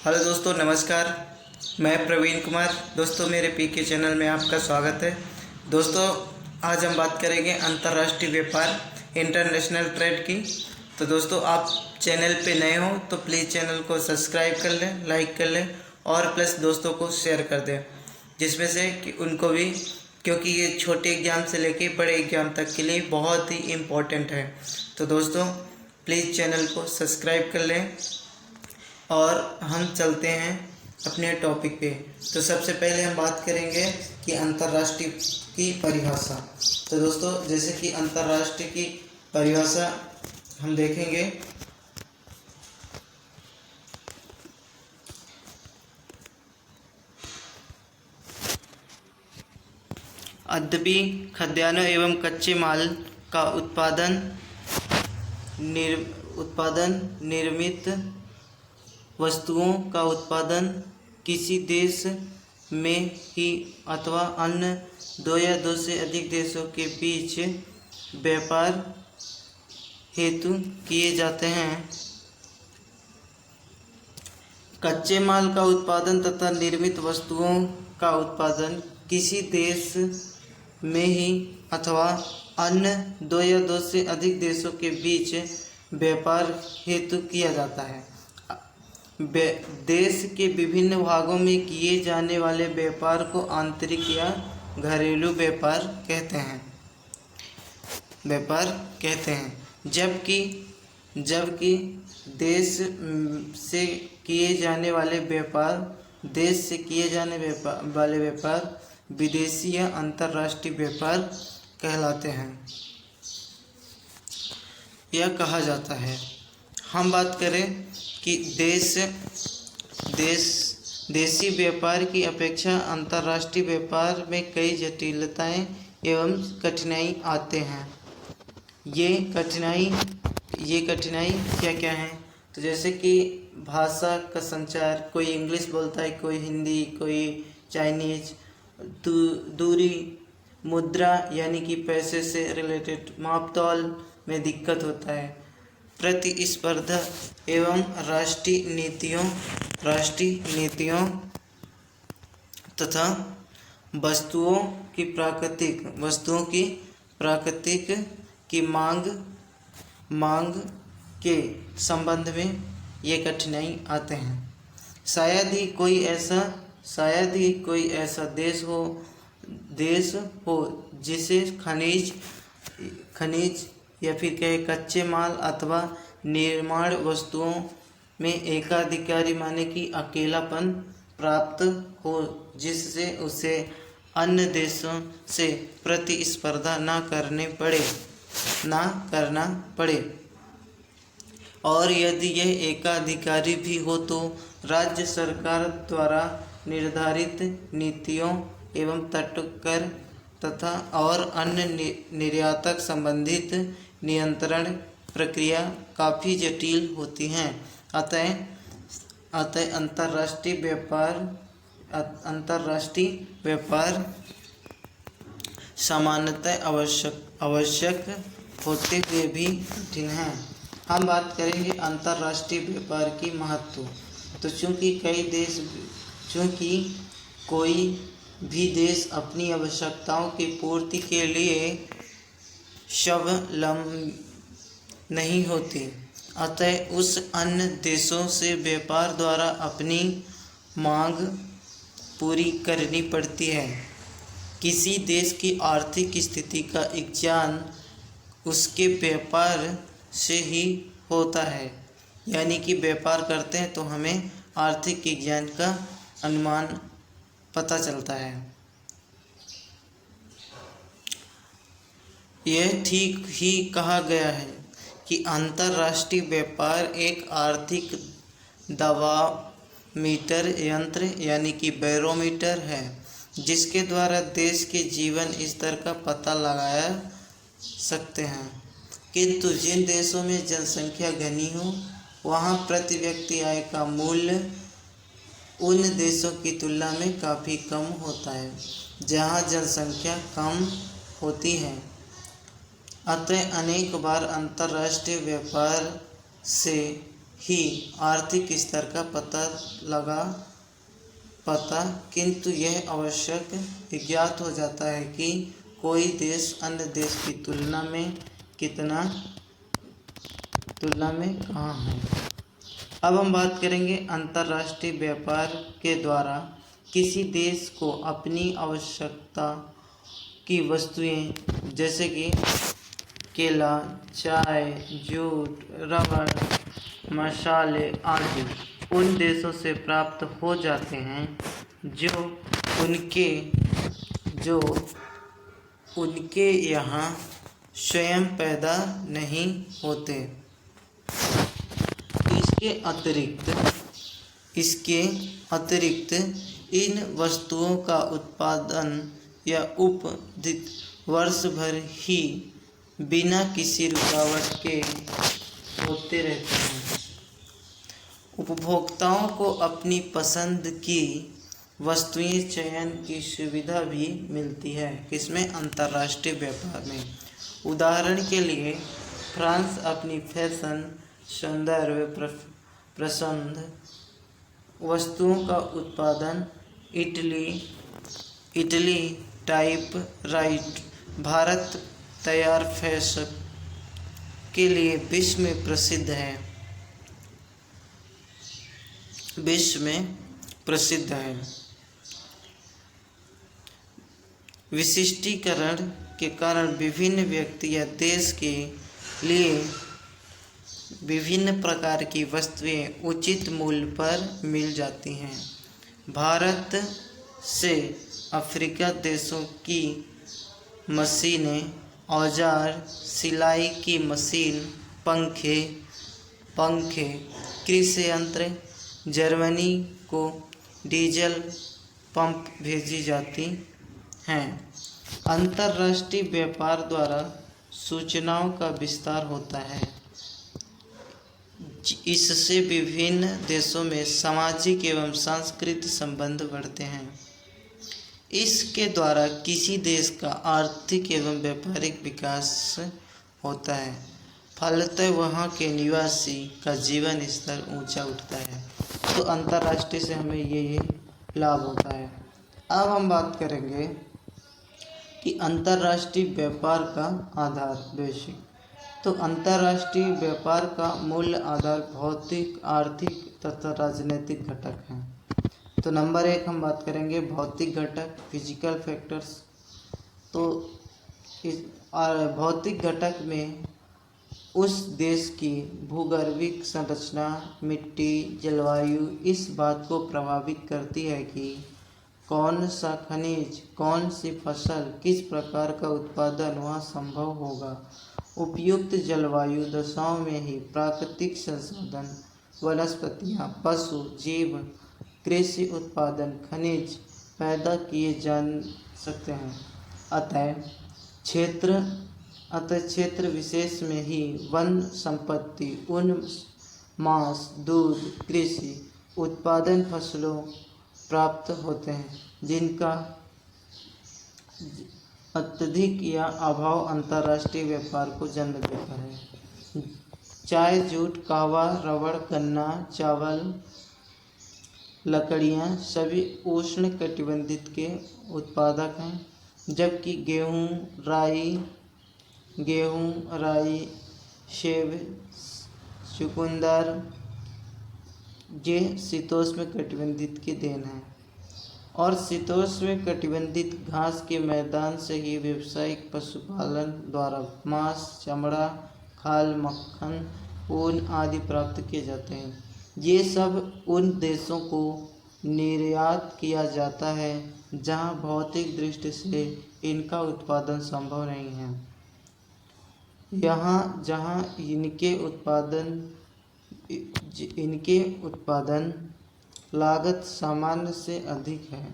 Hello दोस्तों, नमस्कार। मैं प्रवीण कुमार। दोस्तों, मेरे पीके चैनल में आपका स्वागत है। दोस्तों, आज हम बात करेंगे अंतर्राष्ट्रीय व्यापार, इंटरनेशनल ट्रेड की। तो दोस्तों, आप चैनल पे नए हो तो प्लीज़ चैनल को सब्सक्राइब कर लें, लाइक कर लें और प्लस दोस्तों को शेयर कर दें, जिसमें से कि उनको भी, क्योंकि ये छोटे एग्ज़ाम से लेके बड़े एग्ज़ाम तक के लिए बहुत ही इम्पोर्टेंट है। तो दोस्तों, प्लीज़ चैनल को सब्सक्राइब कर लें और हम चलते हैं अपने टॉपिक पे। तो सबसे पहले हम बात करेंगे कि अंतर्राष्ट्रीय की परिभाषा। तो दोस्तों, जैसे कि अंतर्राष्ट्रीय की परिभाषा हम देखेंगे। अद्यपि खाद्यान्नों एवं कच्चे माल का निर्मित वस्तुओं का उत्पादन किसी देश में ही अथवा अन्य दो या दो से अधिक देशों के बीच व्यापार हेतु किए जाते हैं। कच्चे माल का उत्पादन तथा निर्मित वस्तुओं का उत्पादन किसी देश में ही अथवा अन्य दो या दो से अधिक देशों के बीच व्यापार हेतु किया जाता है। देश के विभिन्न भागों में किए जाने वाले व्यापार को आंतरिक या घरेलू व्यापार कहते हैं। जबकि देश से किए जाने वाले व्यापार विदेशी या अंतर्राष्ट्रीय व्यापार कहलाते हैं या कहा जाता है। हम बात करें कि देशी व्यापार की अपेक्षा अंतर्राष्ट्रीय व्यापार में कई जटिलताएं एवं कठिनाई आते हैं। ये कठिनाई क्या क्या हैं? तो जैसे कि भाषा का संचार, कोई इंग्लिश बोलता है, कोई हिंदी, कोई चाइनीज। दूरी, मुद्रा यानी कि पैसे से रिलेटेड माप-तौल में दिक्कत होता है। प्रतिस्पर्धा एवं राष्ट्रीय नीतियों तथा वस्तुओं की प्राकृतिक की मांग के संबंध में ये कठिनाई आते हैं। शायद ही कोई ऐसा देश हो जिसे खनिज या फिर कहे कच्चे माल अथवा निर्माण वस्तुओं में एकाधिकारी माने कि अकेलापन प्राप्त हो, जिससे उसे अन्य देशों से प्रतिस्पर्धा न करना पड़े। और यदि यह एकाधिकारी भी हो तो राज्य सरकार द्वारा निर्धारित नीतियों एवं तटकर तथा और अन्य निर्यातक संबंधित नियंत्रण प्रक्रिया काफ़ी जटिल होती हैं। अतः अंतर्राष्ट्रीय व्यापार सामान्यतः आवश्यक होते हुए भी कठिन है। हम बात करेंगे अंतर्राष्ट्रीय व्यापार की महत्व। तो चूँकि कोई भी देश अपनी आवश्यकताओं की पूर्ति के लिए स्वावलंबी नहीं होती, अतः उस अन्य देशों से व्यापार द्वारा अपनी मांग पूरी करनी पड़ती है। किसी देश की आर्थिक स्थिति का ज्ञान उसके व्यापार से ही होता है। यानी कि व्यापार करते हैं तो हमें आर्थिक ज्ञान का अनुमान पता चलता है। यह ठीक ही कहा गया है कि अंतर्राष्ट्रीय व्यापार एक आर्थिक दबाव-मीटर यंत्र यानी कि बैरोमीटर है, जिसके द्वारा देश के जीवन स्तर का पता लगाया सकते हैं। किंतु जिन देशों में जनसंख्या घनी हो, वहाँ प्रति व्यक्ति आय का मूल्य उन देशों की तुलना में काफ़ी कम होता है जहाँ जनसंख्या कम होती है। अतः अनेक बार अंतर्राष्ट्रीय व्यापार से ही आर्थिक स्तर का पता, किंतु यह आवश्यक ज्ञात हो जाता है कि कोई देश अन्य देश की तुलना में कहाँ है। अब हम बात करेंगे अंतर्राष्ट्रीय व्यापार के द्वारा किसी देश को अपनी आवश्यकता की वस्तुएं जैसे कि केला, चाय, जूट, रबड़, मसाले आदि उन देशों से प्राप्त हो जाते हैं जो उनके यहाँ स्वयं पैदा नहीं होते। इसके अतिरिक्त इन वस्तुओं का उत्पादन या उत्पादित वर्ष भर ही बिना किसी रुकावट के होते रहते हैं। उपभोक्ताओं को अपनी पसंद की वस्तुएं चयन की सुविधा भी मिलती है। किसमें? अंतर्राष्ट्रीय व्यापार में। उदाहरण के लिए फ्रांस अपनी फैशन, सौंदर्य पसंद वस्तुओं का उत्पादन, इटली टाइपराइट, भारत तैयार फैशन के लिए विश्व में प्रसिद्ध है। विशिष्टीकरण के कारण विभिन्न व्यक्ति या देश के लिए विभिन्न प्रकार की वस्तुएं उचित मूल्य पर मिल जाती हैं। भारत से अफ्रीका देशों की मशीनें, औजार, सिलाई की मशीन, पंखे, कृषि यंत्र, जर्मनी को डीजल पंप भेजी जाती हैं। अंतर्राष्ट्रीय व्यापार द्वारा सूचनाओं का विस्तार होता है। इससे विभिन्न देशों में सामाजिक एवं सांस्कृतिक संबंध बढ़ते हैं। इसके द्वारा किसी देश का आर्थिक एवं व्यापारिक विकास होता है। फलतः वहाँ के निवासी का जीवन स्तर ऊंचा उठता है। तो अंतर्राष्ट्रीय से हमें ये लाभ होता है। अब हम बात करेंगे कि अंतर्राष्ट्रीय व्यापार का आधार, बेसिक। तो अंतर्राष्ट्रीय व्यापार का मूल आधार भौतिक, आर्थिक तथा राजनीतिक घटक हैं। तो नंबर 1 हम बात करेंगे भौतिक घटक, फिजिकल फैक्टर्स। तो इस भौतिक घटक में उस देश की भूगर्भिक संरचना, मिट्टी, जलवायु इस बात को प्रभावित करती है कि कौन सा खनिज, कौन सी फसल, किस प्रकार का उत्पादन वहाँ संभव होगा। उपयुक्त जलवायु दशाओं में ही प्राकृतिक संसाधन, वनस्पतियाँ, पशु, जीव, कृषि उत्पादन, खनिज पैदा किए जा सकते हैं। अतः क्षेत्र विशेष में ही वन संपत्ति, मांस, दूध, कृषि उत्पादन फसलों प्राप्त होते हैं, जिनका अत्यधिक या अभाव अंतर्राष्ट्रीय व्यापार को जन्म देता है। चाय, जूट, कहवा, रबड़, गन्ना, चावल, लकड़ियाँ सभी उष्ण कटिबंधीय के उत्पादक हैं, जबकि गेहूँ, राई, सेब, चुकंदर ये शीतोष्ण कटिबंधीय की देन है। और शीतोष्ण कटिबंधीय घास के मैदान से ही व्यावसायिक पशुपालन द्वारा मांस, चमड़ा, खाल, मक्खन, ऊन आदि प्राप्त किए जाते हैं। ये सब उन देशों को निर्यात किया जाता है जहां भौतिक दृष्टि से इनका उत्पादन संभव नहीं है। जहां इनके उत्पादन लागत सामान्य से अधिक है।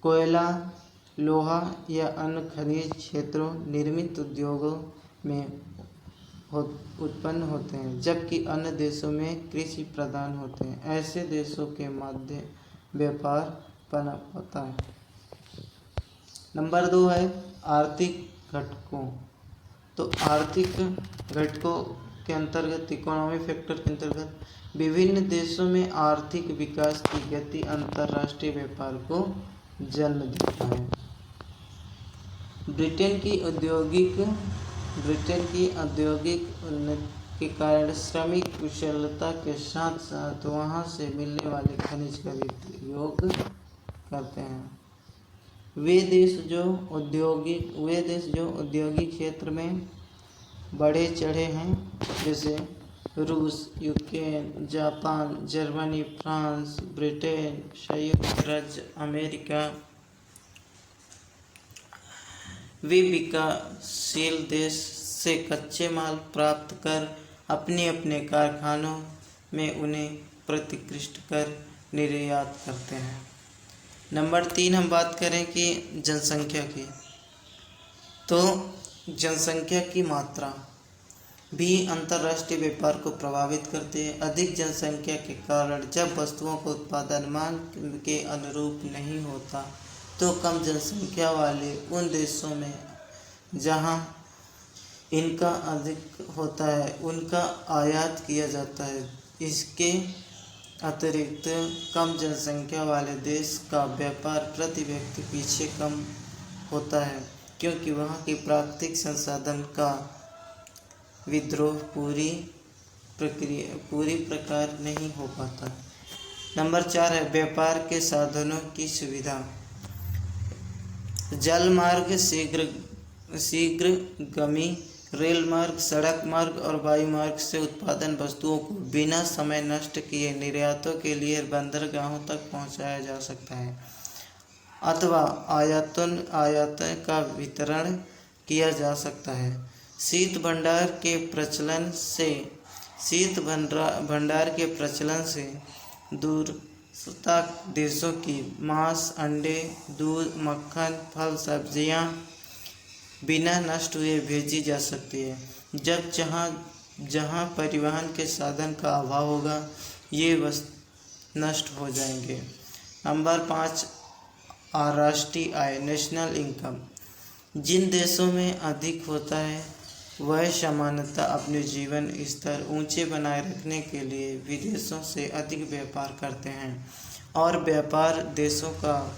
कोयला, लोहा या अन्य खनिज क्षेत्रों निर्मित उद्योगों में उत्पन्न होते हैं, जबकि अन्य देशों में कृषि प्रधान होते हैं। ऐसे देशों के मध्य व्यापार पनप होता है। नंबर 2 है आर्थिक घटकों। तो आर्थिक घटकों के अंतर्गत, इकोनॉमी फैक्टर के अंतर्गत विभिन्न देशों में आर्थिक विकास की गति अंतर्राष्ट्रीय व्यापार को जन्म देता है। ब्रिटेन की औद्योगिक उन्नति के कारण श्रमिक कुशलता के साथ साथ वहां से मिलने वाले खनिज का भी उपयोग करते हैं। वे देश जो औद्योगिक क्षेत्र में बढ़े चढ़े हैं, जैसे रूस, Ukraine, Japan, Germany, France, Britain, संयुक्त राज्य अमेरिका, वे विकासशील देश से कच्चे माल प्राप्त कर अपने अपने कारखानों में उन्हें प्रतिकृष्ट कर निर्यात करते हैं। नंबर 3 हम बात करें कि जनसंख्या की, तो जनसंख्या की मात्रा भी अंतर्राष्ट्रीय व्यापार को प्रभावित करती है। अधिक जनसंख्या के कारण जब वस्तुओं का उत्पादन मांग के अनुरूप नहीं होता तो कम जनसंख्या वाले उन देशों में जहां इनका अधिक होता है उनका आयात किया जाता है। इसके अतिरिक्त कम जनसंख्या वाले देश का व्यापार प्रति व्यक्ति पीछे कम होता है, क्योंकि वहाँ की प्राकृतिक संसाधन का विद्रोह पूरी प्रकार नहीं हो पाता। नंबर 4 है व्यापार के साधनों की सुविधा। जल मार्ग, शीघ्रगामी रेल मार्ग, सड़क मार्ग और वायु मार्ग से उत्पादन वस्तुओं को बिना समय नष्ट किए निर्यातों के लिए बंदरगाहों तक पहुंचाया जा सकता है अथवा आयात का वितरण किया जा सकता है। शीत भंडार के प्रचलन से दूरस्थ देशों की मांस, अंडे, दूध, मक्खन, फल, सब्जियां बिना नष्ट हुए भेजी जा सकती है। जब जहाँ परिवहन के साधन का अभाव होगा ये नष्ट हो जाएंगे। नंबर 5 राष्ट्रीय आय, नेशनल इनकम। जिन देशों में अधिक होता है वह सामान्यतः अपने जीवन स्तर ऊंचे बनाए रखने के लिए विदेशों से अधिक व्यापार करते हैं और व्यापार देशों का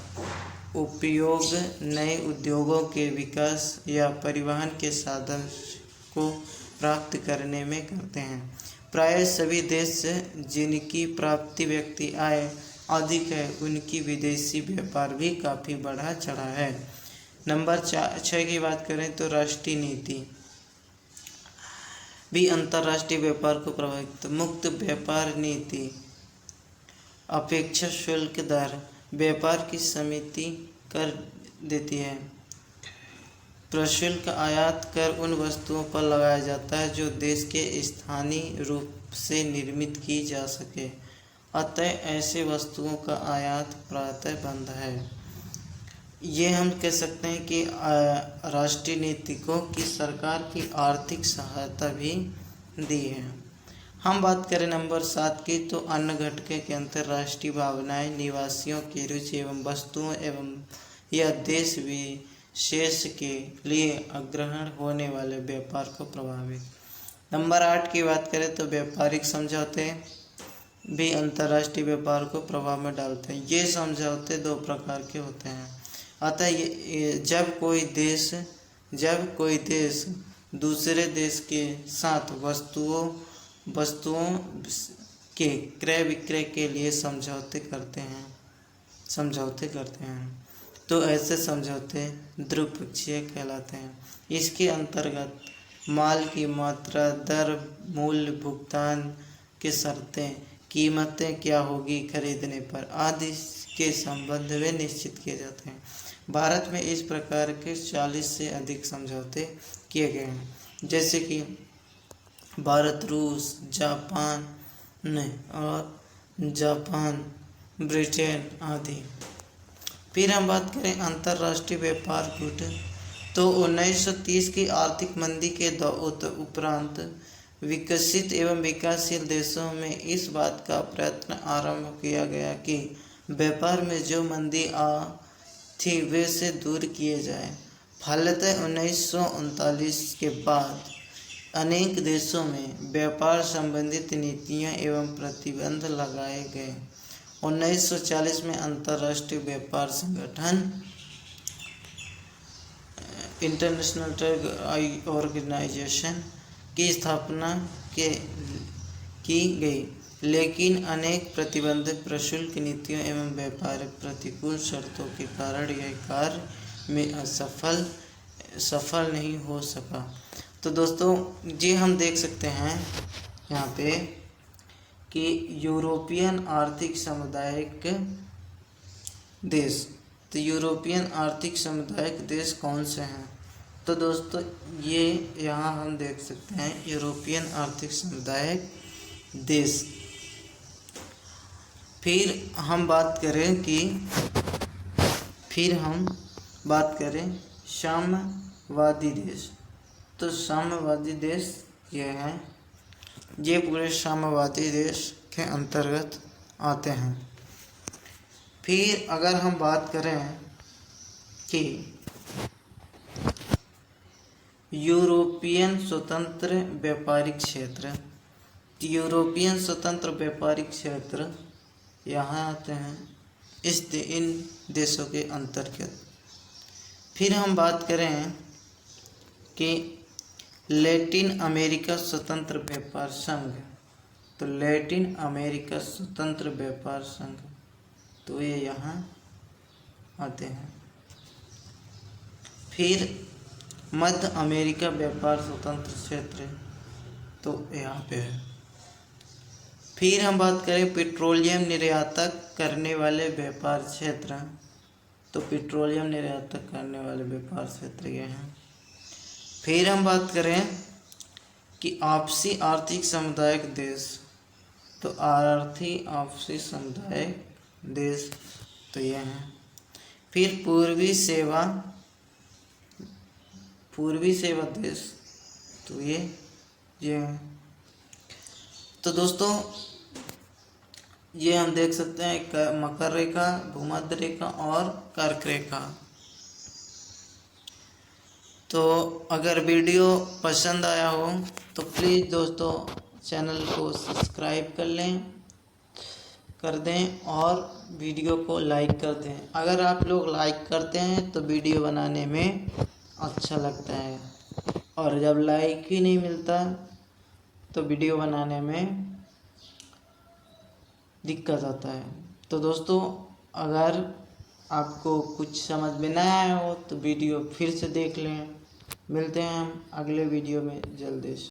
उपयोग नए उद्योगों के विकास या परिवहन के साधन को प्राप्त करने में करते हैं। प्रायः सभी देश जिनकी प्राप्ति व्यक्ति आय अधिक है उनकी विदेशी व्यापार भी काफ़ी बढ़ा चढ़ा है। नंबर 6 की बात करें तो राष्ट्रीय नीति भी अंतर्राष्ट्रीय व्यापार को प्रभावित। मुक्त व्यापार नीति अपेक्षा शुल्क दर व्यापार की समिति कर देती है। प्रशुल्क आयात कर उन वस्तुओं पर लगाया जाता है जो देश के स्थानीय रूप से निर्मित की जा सके, अतः ऐसे वस्तुओं का आयात प्रायः बंद है। ये हम कह सकते हैं कि राष्ट्रीय नीतिकों की सरकार की आर्थिक सहायता भी दी है। हम बात करें नंबर 7 की, तो अन्य घटकों के अंतर्राष्ट्रीय भावनाएं निवासियों की रुचि एवं वस्तुओं एवं या देश विशेष के लिए अग्रहण होने वाले व्यापार को प्रभावित। नंबर 8 की बात करें तो व्यापारिक समझौते भी अंतर्राष्ट्रीय व्यापार को प्रभाव में डालते हैं। ये समझौते 2 प्रकार के होते हैं। अतः जब कोई देश दूसरे देश के साथ वस्तुओं के क्रय विक्रय के लिए समझौते करते हैं तो ऐसे समझौते द्विपक्षीय कहलाते हैं। इसके अंतर्गत माल की मात्रा, दर, मूल्य, भुगतान की शर्तें, कीमतें क्या होगी खरीदने पर आदि के संबंध में निश्चित किए जाते हैं। भारत में इस प्रकार के 40 से अधिक समझौते किए गए हैं, जैसे कि भारत, रूस, जापान, ब्रिटेन आदि। फिर हम बात करें अंतर्राष्ट्रीय व्यापार गुट, तो 1930 की आर्थिक मंदी के उपरांत विकसित एवं विकासशील देशों में इस बात का प्रयत्न आरंभ किया गया कि व्यापार में जो मंदी थी वे से दूर किए जाए। फलतः 1939 के बाद अनेक देशों में व्यापार संबंधित नीतियां एवं प्रतिबंध लगाए गए। 1940 में अंतर्राष्ट्रीय व्यापार संगठन इंटरनेशनल ट्रेड ऑर्गेनाइजेशन की स्थापना की गई, लेकिन अनेक प्रतिबंध, प्रशुल्क नीतियों एवं व्यापारिक प्रतिकूल शर्तों के कारण यह कार्य में सफल नहीं हो सका। तो दोस्तों ये हम देख सकते हैं यहाँ पे कि यूरोपियन आर्थिक सामुदायिक देश, तो यूरोपियन आर्थिक सामुदायिक देश कौन से हैं? तो दोस्तों ये यहाँ हम देख सकते हैं यूरोपियन आर्थिक सामुदायिक देश। फिर हम बात करें साम्यवादी देश। तो साम्यवादी देश ये हैं, ये पूरे साम्यवादी देश के अंतर्गत आते हैं। फिर अगर हम बात करें कि यूरोपियन स्वतंत्र व्यापारिक क्षेत्र, यूरोपियन स्वतंत्र व्यापारिक क्षेत्र यहाँ आते हैं इन देशों के अंतर्गत। फिर हम बात करें कि लैटिन अमेरिका स्वतंत्र व्यापार संघ, तो लैटिन अमेरिका स्वतंत्र व्यापार संघ, तो ये यहाँ आते हैं। फिर मध्य अमेरिका व्यापार स्वतंत्र क्षेत्र, तो यहाँ पे है। फिर हम बात करें पेट्रोलियम निर्यातक करने वाले व्यापार क्षेत्र, तो पेट्रोलियम निर्यातक करने वाले व्यापार क्षेत्र ये हैं। फिर हम बात करें कि आपसी आर्थिक सामुदायिक देश, तो आपसी सामुदायिक देश, तो ये हैं। फिर पूर्वी सेवा देश, तो ये हैं। तो दोस्तों ये हम देख सकते हैं मकर रेखा, भूमध्य रेखा और कर्क रेखा। तो अगर वीडियो पसंद आया हो तो प्लीज़ दोस्तों चैनल को सब्सक्राइब कर दें और वीडियो को लाइक कर दें। अगर आप लोग लाइक करते हैं तो वीडियो बनाने में अच्छा लगता है, और जब लाइक ही नहीं मिलता तो वीडियो बनाने में दिक्कत आता है। तो दोस्तों अगर आपको कुछ समझ में ना आया हो तो वीडियो फिर से देख लें। मिलते हैं हम अगले वीडियो में जल्दी से।